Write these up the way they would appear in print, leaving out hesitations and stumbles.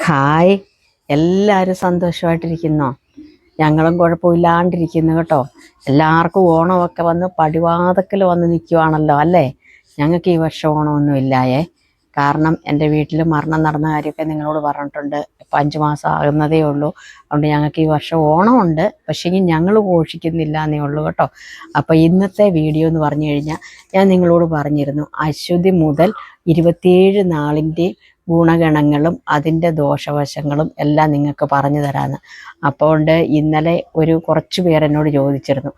Hi, എല്ലാവരും സന്തോഷമായിട്ടിരിക്കുന്നോ? ഞങ്ങളും കുഴപ്പമില്ലാണ്ടിരിക്കുന്നു കേട്ടോ. എല്ലാവർക്കും ഓണമൊക്കെ വന്ന് പടിവാതിക്കൽ വന്ന് നിൽക്കുവാണല്ലോ അല്ലേ? ഞങ്ങൾക്ക് ഈ വർഷം ഓണമൊന്നും ഇല്ലായേ. കാരണം എൻ്റെ വീട്ടിൽ മരണം നടന്ന കാര്യമൊക്കെ നിങ്ങളോട് പറഞ്ഞിട്ടുണ്ട്. ഇപ്പം 5 മാസം ആകുന്നതേ ഉള്ളൂ. അതുകൊണ്ട് ഞങ്ങൾക്ക് ഈ വർഷം ഓണമുണ്ട്, പക്ഷേ ഞങ്ങൾ ഘോഷിക്കുന്നില്ല എന്നേ ഉള്ളൂ കേട്ടോ. അപ്പോൾ ഇന്നത്തെ വീഡിയോ എന്ന് പറഞ്ഞു കഴിഞ്ഞാൽ ഞാൻ നിങ്ങളോട് പറഞ്ഞിരുന്നു, അശ്വതി മുതൽ 27 നാളിൻ്റെ ഗുണഗണങ്ങളും അതിൻ്റെ ദോഷവശങ്ങളും എല്ലാം നിങ്ങൾക്ക് പറഞ്ഞു തരാമെന്ന്. അപ്പോൾ ഇന്നലെ കുറച്ച് പേരെന്നോട് ചോദിച്ചിരുന്നു,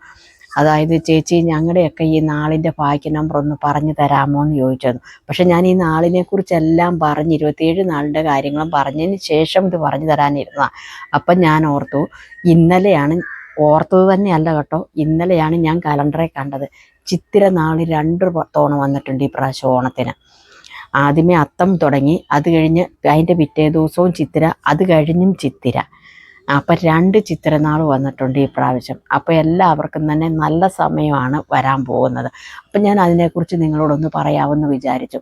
അതായത് ചേച്ചി ഞങ്ങളുടെയൊക്കെ ഈ നാളിൻ്റെ ഭാഗ്യ നമ്പർ ഒന്ന് പറഞ്ഞു തരാമോ എന്ന് ചോദിച്ചിരുന്നു. പക്ഷെ ഞാൻ ഈ നാളിനെ കുറിച്ചെല്ലാം പറഞ്ഞ് 27 നാളിൻ്റെ കാര്യങ്ങളും പറഞ്ഞതിന് ശേഷം ഇത് പറഞ്ഞു തരാനിരുന്നതാണ്. അപ്പം ഞാൻ ഓർത്തു, ഇന്നലെയാണ് ഓർത്തത് തന്നെയല്ല കേട്ടോ, ഇന്നലെയാണ് ഞാൻ കലണ്ടറെ കണ്ടത്. ചിത്തിര നാള് 2 തവണ വന്നിട്ടുണ്ട് ഈ പ്രാവശ്യം ഓണത്തിന്. ആദ്യമേ അത്തം തുടങ്ങി, അത് കഴിഞ്ഞ് അതിൻ്റെ പിറ്റേ ദിവസവും ചിത്തിര, അത് കഴിഞ്ഞും ചിത്തിര. അപ്പം 2 ചിത്തിരനാൾ വന്നിട്ടുണ്ട് ഈ പ്രാവശ്യം. അപ്പോൾ എല്ലാവർക്കും തന്നെ നല്ല സമയമാണ് വരാൻ പോകുന്നത്. അപ്പം ഞാൻ അതിനെക്കുറിച്ച് നിങ്ങളോടൊന്ന് പറയാമെന്ന് വിചാരിച്ചു.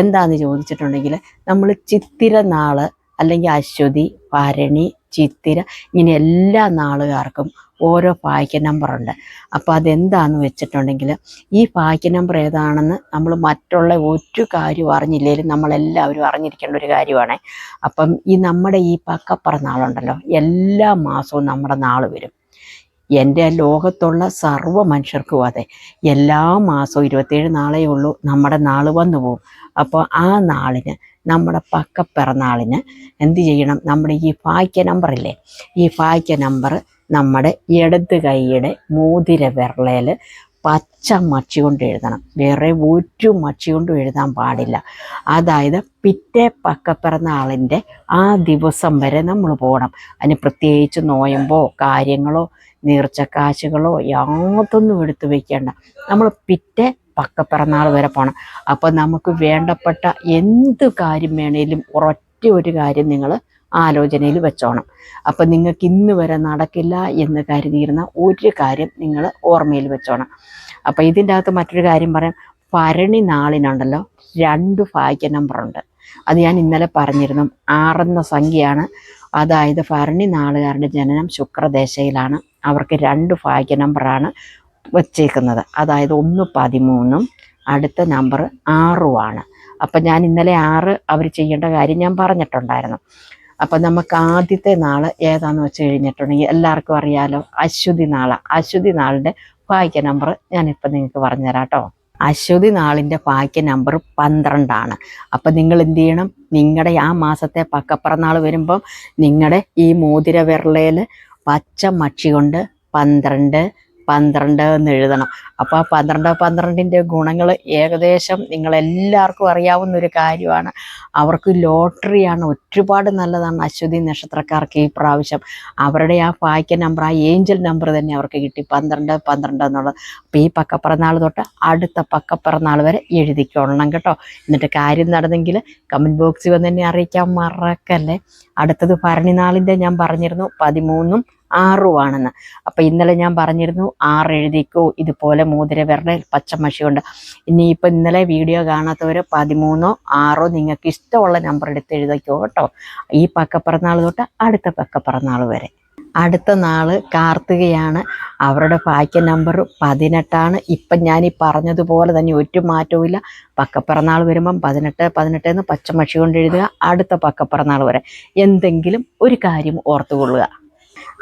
എന്താണെന്ന് ചോദിച്ചിട്ടുണ്ടെങ്കിൽ, നമ്മൾ ചിത്തിര നാൾ അല്ലെങ്കിൽ അശ്വതി, ഭരണി, ചിത്തിര, ഇങ്ങനെ എല്ലാ നാളുകാർക്കും ഓരോ ഭാഗ്യ നമ്പറുണ്ട്. അപ്പോൾ അതെന്താണെന്ന് വെച്ചിട്ടുണ്ടെങ്കിൽ, ഈ ഭാഗ്യ നമ്പർ ഏതാണെന്ന് നമ്മൾ മറ്റുള്ള ഒരു കാര്യം അറിഞ്ഞില്ലെങ്കിലും നമ്മളെല്ലാവരും അറിഞ്ഞിരിക്കേണ്ട ഒരു കാര്യമാണ്. അപ്പം നമ്മുടെ ഈ പക്കപ്പിറന്നാളുണ്ടല്ലോ, എല്ലാ മാസവും നമ്മുടെ നാൾ വരും. എൻ്റെ ലോകത്തുള്ള സർവ്വ മനുഷ്യർക്കും അതെ, എല്ലാ മാസവും 27 നാളേ ഉള്ളൂ നമ്മുടെ നാൾ വന്നു പോകും. അപ്പോൾ ആ നാളിന്, നമ്മുടെ പക്കപ്പിറന്നാളിന് എന്ത് ചെയ്യണം? നമ്മുടെ ഈ ഭാഗ്യ നമ്പറില്ലേ, ഈ ഭാഗ്യ നമ്പർ നമ്മുടെ ഇടത് കൈയുടെ മോതിര വിരലിൽ പച്ച മഷി കൊണ്ട് എഴുതണം. വേറെ ഒരു മഷി കൊണ്ടും എഴുതാൻ പാടില്ല. അതായത് പിറ്റേ പക്കപ്പിറന്നാളിൻ്റെ ആ ദിവസം വരെ നമ്മൾ പോകണം. അതിന് പ്രത്യേകിച്ച് നോയമ്പോ കാര്യങ്ങളോ നീർച്ചക്കാശുകളോ യാതൊന്നും എടുത്തു വയ്ക്കേണ്ട. നമ്മൾ പിറ്റേ പക്കപ്പിറന്നാൾ വരെ പോകണം. അപ്പോൾ നമുക്ക് വേണ്ടപ്പെട്ട എന്ത് കാര്യം വേണേലും ഒരൊറ്റ ഒരു കാര്യം നിങ്ങൾ ആലോചനയിൽ വെച്ചോണം. അപ്പം നിങ്ങൾക്ക് ഇന്ന് വരെ നടക്കില്ല എന്ന് കരുതിയിരുന്ന ഒരു കാര്യം നിങ്ങൾ ഓർമ്മയിൽ വെച്ചോണം. അപ്പം ഇതിൻ്റെ അകത്ത് മറ്റൊരു കാര്യം പറയാം. ഭരണി നാളിനുണ്ടല്ലോ 2 ഭാഗ്യ നമ്പറുണ്ട്. അത് ഞാൻ ഇന്നലെ പറഞ്ഞിരുന്നു. 6 എന്ന സംഖ്യയാണ്. അതായത് ഭരണി നാളുകാരുടെ ജനനം ശുക്രദേശയിലാണ്. അവർക്ക് 2 ഭാഗ്യ നമ്പറാണ് വച്ചേക്കുന്നത്. അതായത് ഒന്ന് 13ഉം അടുത്ത നമ്പർ 6ഉമാണ്. അപ്പം ഞാൻ ഇന്നലെ 6 അവർ ചെയ്യേണ്ട കാര്യം ഞാൻ പറഞ്ഞിട്ടുണ്ടായിരുന്നു. അപ്പം നമുക്ക് ആദ്യത്തെ നാൾ ഏതാണെന്ന് വെച്ച് കഴിഞ്ഞിട്ടുണ്ടെങ്കിൽ എല്ലാവർക്കും അറിയാലോ, അശ്വതി നാളാണ്. അശ്വതി നാളിൻ്റെ ഭാഗ്യ നമ്പർ ഞാനിപ്പോൾ നിങ്ങൾക്ക് പറഞ്ഞു തരാം കേട്ടോ. അശ്വതി നാളിൻ്റെ ഭാഗ്യ നമ്പർ 12ആണ്. അപ്പം നിങ്ങൾ എന്ത് ചെയ്യണം? നിങ്ങളുടെ ആ മാസത്തെ പക്കപ്പിറന്നാൾ വരുമ്പം നിങ്ങളുടെ ഈ മോതിര വിരലയിൽ പച്ച മഷി കൊണ്ട് 12 എന്ന് എഴുതണം. അപ്പോൾ ആ 12ൻ്റെ ഗുണങ്ങൾ ഏകദേശം നിങ്ങളെല്ലാവർക്കും അറിയാവുന്ന ഒരു കാര്യമാണ്. അവർക്ക് ലോട്ടറിയാണ്, ഒരുപാട് നല്ലതാണ് അശ്വതി നക്ഷത്രക്കാർക്ക് ഈ പ്രാവശ്യം. അവരുടെ ആ ഭാഗ്യ നമ്പർ, ആ ഏഞ്ചൽ നമ്പർ തന്നെ അവർക്ക് കിട്ടി, 12 എന്നുള്ളത്. അപ്പോൾ ഈ പക്കപ്പിറന്നാൾ തൊട്ട് അടുത്ത പക്കപ്പിറന്നാൾ വരെ എഴുതിക്കൊള്ളണം കേട്ടോ. എന്നിട്ട് കാര്യം നടന്നെങ്കിൽ കമൻറ്റ് ബോക്സിൽ വന്ന് തന്നെ അറിയിക്കാൻ മറക്കല്ലേ. അടുത്തത് ഭരണി നാളിൻ്റെ ഞാൻ പറഞ്ഞിരുന്നു 13ഉം 6ഉമാണെന്ന്. അപ്പം ഇന്നലെ ഞാൻ പറഞ്ഞിരുന്നു 6 എഴുതിക്കോ, ഇതുപോലെ മോതിര വിരലിൽ പച്ചമഷി കൊണ്ട്. ഇനിയിപ്പോൾ ഇന്നലെ വീഡിയോ കാണാത്തവർ 13ഓ 6ഓ നിങ്ങൾക്ക് ഇഷ്ടമുള്ള നമ്പർ എടുത്ത് എഴുതിക്കോ കേട്ടോ. ഈ പക്കപ്പിറന്നാൾ തൊട്ട് അടുത്ത പക്കപ്പിറന്നാൾ വരെ. അടുത്ത നാൾ കാർത്തികയാണ്. അവരുടെ ഭാഗ്യ നമ്പർ 18ആണ്. ഇപ്പം ഞാൻ ഈ പറഞ്ഞതുപോലെ തന്നെ ഒരു മാറ്റവും ഇല്ല. പക്കപ്പിറന്നാൾ വരുമ്പം 18 എന്ന് പച്ചമഷി കൊണ്ട് എഴുതുക. അടുത്ത പക്കപ്പിറന്നാൾ വരെ എന്തെങ്കിലും ഒരു കാര്യം ഓർത്തുകൊള്ളുക.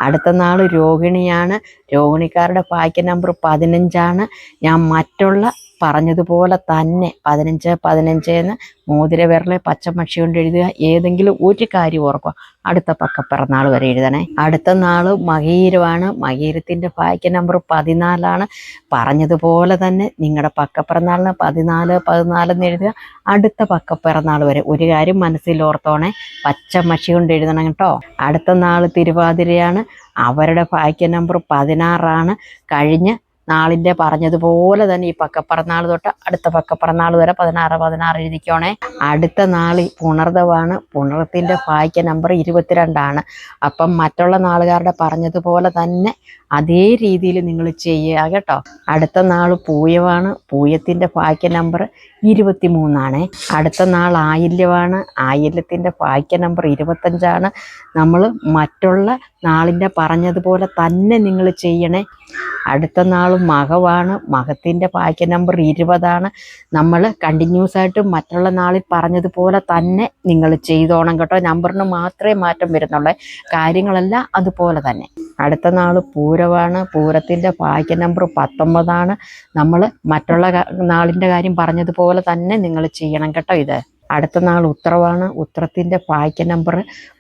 അടുത്ത നാൾ രോഹിണിയാണ്. രോഹിണിക്കാരുടെ ഭാഗ്യ നമ്പർ 15ആണ്. ഞാൻ മറ്റുള്ള പറഞ്ഞതുപോലെ തന്നെ 15 എന്ന് മോതിര വിരലെ പച്ചമഷി കൊണ്ട് എഴുതുക. ഏതെങ്കിലും ഒരു കാര്യം ഓർക്കുക. അടുത്ത പക്കപ്പിറന്നാൾ വരെ എഴുതണേ. അടുത്ത നാൾ മകീരമാണ്. മകീരത്തിൻ്റെ ഭാഗ്യ നമ്പർ 14ആണ്. പറഞ്ഞതുപോലെ തന്നെ നിങ്ങളുടെ പക്കപ്പിറന്നാളിന് 14 എന്ന് എഴുതുക. അടുത്ത പക്കപ്പിറന്നാൾ വരെ. ഒരു കാര്യം മനസ്സിൽ ഓർത്തോണേ, പച്ചമഷി കൊണ്ട് എഴുതണം കേട്ടോ. അടുത്ത നാൾ തിരുവാതിരയാണ്. അവരുടെ ഭാഗ്യ നമ്പർ 16ആണ്. കഴിഞ്ഞ് നാളിൻ്റെ പറഞ്ഞതുപോലെ തന്നെ ഈ പക്കപ്പിറന്നാൾ തൊട്ട് അടുത്ത പക്കപ്പിറന്നാൾ വരെ 16 എഴുതിക്കോണേ. അടുത്ത നാൾ പുണർദമാണ്. പുണർത്തിൻ്റെ ഭാഗ്യ നമ്പർ 22ആണ്. അപ്പം മറ്റുള്ള നാളുകാരുടെ പറഞ്ഞതുപോലെ തന്നെ അതേ രീതിയിൽ നിങ്ങൾ ചെയ്യുക കേട്ടോ. അടുത്ത നാൾ പൂയമാണ്. പൂയത്തിൻ്റെ ഭാഗ്യ നമ്പർ 23. അടുത്ത നാൾ ആയില്യമാണ്. ആയില്യത്തിൻ്റെ ഭാഗ്യ നമ്പർ 25. നമ്മൾ മറ്റുള്ള നാളിൻ്റെ പറഞ്ഞതുപോലെ തന്നെ നിങ്ങൾ ചെയ്യണേ. അടുത്ത നാൾ മകമാണ്. മകത്തിൻ്റെ ഭാഗ്യ നമ്പർ 20. നമ്മൾ കണ്ടിന്യൂസ് ആയിട്ട് മറ്റുള്ള നാളിൽ പറഞ്ഞതുപോലെ തന്നെ നിങ്ങൾ ചെയ്തോണം കേട്ടോ. നമ്പറിന് മാത്രമേ മാറ്റം വരുന്നുള്ളൂ, കാര്യങ്ങളെല്ലാം അതുപോലെ തന്നെ. അടുത്ത നാൾ പൂരമാണ്. പൂരത്തിൻ്റെ ഭാഗ്യ നമ്പർ 19. നമ്മൾ മറ്റുള്ള നാളിൻ്റെ കാര്യം പറഞ്ഞതുപോലെ തന്നെ നിങ്ങൾ ചെയ്യണം കേട്ടോ. ഇത് അടുത്ത നാൾ ഉത്രമാണ്. ഉത്രത്തിൻ്റെ ഭാഗ്യ നമ്പർ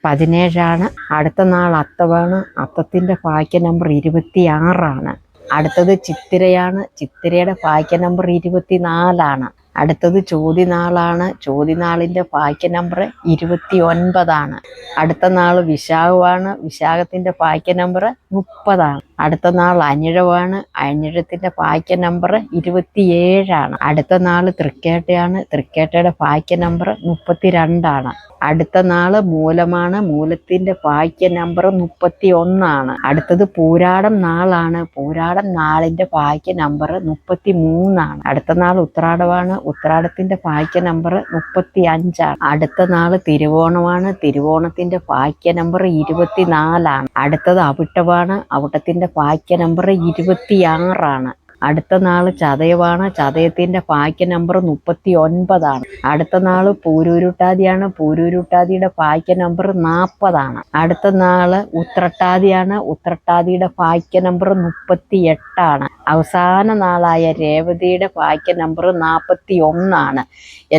17. അടുത്ത നാൾ അത്തമാണ്. അത്തത്തിൻ്റെ ഭാഗ്യ നമ്പർ 26. അടുത്തത് ചിത്തിരയാണ്. ചിത്തിരയുടെ ഭാഗ്യ നമ്പർ 24. അടുത്തത് ചോതിനാളാണ്. ചോതിനാളിൻ്റെ ഭാഗ്യ നമ്പർ 29. അടുത്ത നാൾ വിശാഖമാണ്. വിശാഖത്തിൻ്റെ ഭാഗ്യ നമ്പർ 30. അടുത്ത നാൾ അനിഴമാണ്. അനിഴത്തിൻ്റെ ഭാഗ്യ നമ്പർ 27. അടുത്ത നാൾ തൃക്കേട്ടയാണ്. തൃക്കേട്ടയുടെ ഭാഗ്യ നമ്പർ 32. അടുത്ത നാൾ മൂലമാണ്. മൂലത്തിൻ്റെ ഭാഗ്യ നമ്പർ 31. അടുത്തത് പൂരാടം നാളാണ്. പൂരാടം നാളിൻ്റെ ഭാഗ്യ നമ്പർ 33. അടുത്ത നാൾ ഉത്രാടമാണ്. ഉത്രാടത്തിൻ്റെ ഭാഗ്യ നമ്പർ 35. അടുത്ത നാൾ തിരുവോണമാണ്. തിരുവോണത്തിൻ്റെ ഭാഗ്യ നമ്പർ 24. അടുത്തത് അവിട്ടമാണ്. അവിട്ടത്തിൻ്റെ ഭാഗ്യ നമ്പർ 26. അടുത്ത നാൾ ചതയമാണ്. ചതയത്തിൻ്റെ ഭാഗ്യ നമ്പർ 39. അടുത്ത നാൾ പൂരൂരുട്ടാതിയാണ്. പൂരൂരുട്ടാതിയുടെ ഭാഗ്യ നമ്പർ 40. അടുത്ത നാൾ ഉത്രട്ടാതിയാണ്. ഉത്രട്ടാതിയുടെ ഭാഗ്യ നമ്പർ 38. അവസാന നാളായ രേവതിയുടെ ഭാഗ്യ നമ്പർ 41.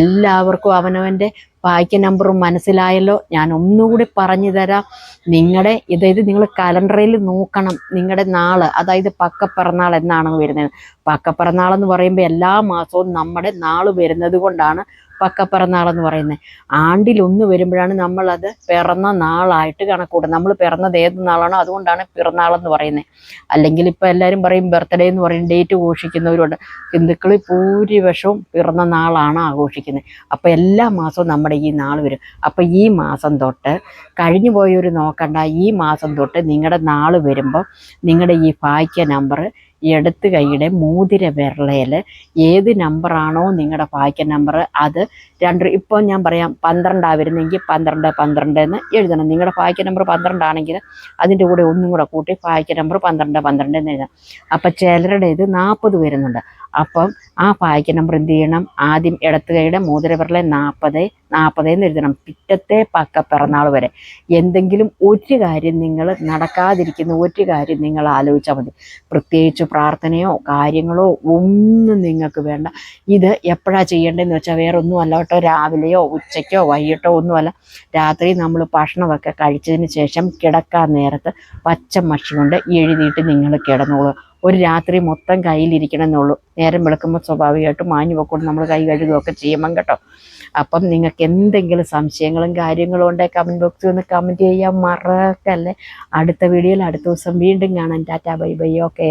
എല്ലാവർക്കും അവനവൻ്റെ ഭാഗ്യ നമ്പർ മനസ്സിലായല്ലോ. ഞാൻ ഒന്നുകൂടി പറഞ്ഞു തരാം. നിങ്ങളുടെ നിങ്ങൾ കലണ്ടറിൽ നോക്കണം. നിങ്ങളുടെ നാള്, അതായത് പക്കപ്പിറന്നാൾ എന്നാണ് വരുന്നത്. പക്കപ്പിറന്നാളെന്ന് പറയുമ്പോൾ എല്ലാ മാസവും നമ്മുടെ നാൾ വരുന്നത് കൊണ്ടാണ് പക്കപ്പിറന്നാളെന്ന് പറയുന്നത്. ആണ്ടിലൊന്ന് വരുമ്പോഴാണ് നമ്മളത് പിറന്ന നാളായിട്ട് കണക്കൂട്ടുന്നത്. നമ്മൾ പിറന്നത് ഏത് നാളാണോ അതുകൊണ്ടാണ് പിറന്നാളെന്ന് പറയുന്നത്. അല്ലെങ്കിൽ ഇപ്പോൾ എല്ലാവരും പറയും ബർത്ത്ഡേ എന്ന് പറയും, ഡേറ്റ് ഘോഷിക്കുന്നവരുണ്ട്. ഹിന്ദുക്കളിൽ ഭൂരിപക്ഷവും പിറന്ന നാളാണ് ആഘോഷിക്കുന്നത്. അപ്പോൾ എല്ലാ മാസവും നമ്മുടെ ഈ നാൾ വരും. അപ്പോൾ ഈ മാസം തൊട്ട്, കഴിഞ്ഞു പോയൊരു നോക്കണ്ട, ഈ മാസം തൊട്ട് നിങ്ങളുടെ നാൾ വരുമ്പോൾ നിങ്ങളുടെ ഈ ഭാഗ്യ നമ്പർ എടുത്ത് കൈയുടെ മോതിര വിരളയിൽ ഏത് നമ്പറാണോ നിങ്ങളുടെ ഭാഗ്യ നമ്പർ അത് ഇപ്പോൾ ഞാൻ പറയാം 12 വരുന്നെങ്കിൽ 12 12 എന്ന് എഴുതണം. നിങ്ങളുടെ ഭാഗ്യ നമ്പർ 12 ആണെങ്കിൽ അതിൻ്റെ കൂടെ ഒന്നും കൂടെ കൂട്ടി ഭാഗ്യ നമ്പർ 12 12 എന്ന് എഴുതണം. അപ്പം ചിലരുടെ ഇത് 40 വരുന്നുണ്ട്. അപ്പം ആ ഭാഗ്യ നമ്പർ എന്ത് ചെയ്യണം? ആദ്യം ഇടത്ത് കൈയുടെ മോതിര വിരലെ 40 40 എന്ന് എഴുതണം. പിറ്റത്തെ പക്ക പിറന്നാൾ വരെ എന്തെങ്കിലും ഒരു കാര്യം നിങ്ങൾ നടക്കാതിരിക്കുന്ന ഒരു കാര്യം നിങ്ങൾ ആലോചിച്ചാൽ മതി. പ്രത്യേകിച്ച് പ്രാർത്ഥനയോ കാര്യങ്ങളോ ഒന്നും നിങ്ങൾക്ക് വേണ്ട. ഇത് എപ്പോഴാണ് ചെയ്യേണ്ടതെന്ന് വെച്ചാൽ വേറെ ഒന്നും അല്ല കേട്ടോ. രാവിലെയോ ഉച്ചയ്ക്കോ വൈകിട്ടോ ഒന്നുമല്ല. രാത്രി നമ്മൾ ഭക്ഷണമൊക്കെ കഴിച്ചതിന് ശേഷം കിടക്കാൻ നേരത്ത് പച്ച മഷി കൊണ്ട് എഴുതിയിട്ട് നിങ്ങൾ കിടന്നോളൂ. ഒരു രാത്രി മൊത്തം കയ്യിലിരിക്കണം എന്നുള്ളൂ. നേരം വെളുക്കുമ്പോൾ സ്വാഭാവികമായിട്ടും മാഞ്ഞു പോക്കൊണ്ട് നമ്മൾ കൈ കഴുകുകയൊക്കെ ചെയ്യുമ്പം കേട്ടോ. അപ്പം നിങ്ങൾക്ക് എന്തെങ്കിലും സംശയങ്ങളും കാര്യങ്ങളും ഉണ്ടെങ്കിൽ കമൻറ്റ് ബോക്സിൽ ഒന്ന് കമൻറ്റ് ചെയ്യാൻ മറക്കല്ലേ. അടുത്ത വീഡിയോയിൽ അടുത്ത ദിവസം വീണ്ടും കാണാം. Tata bye bye. ഓക്കേ.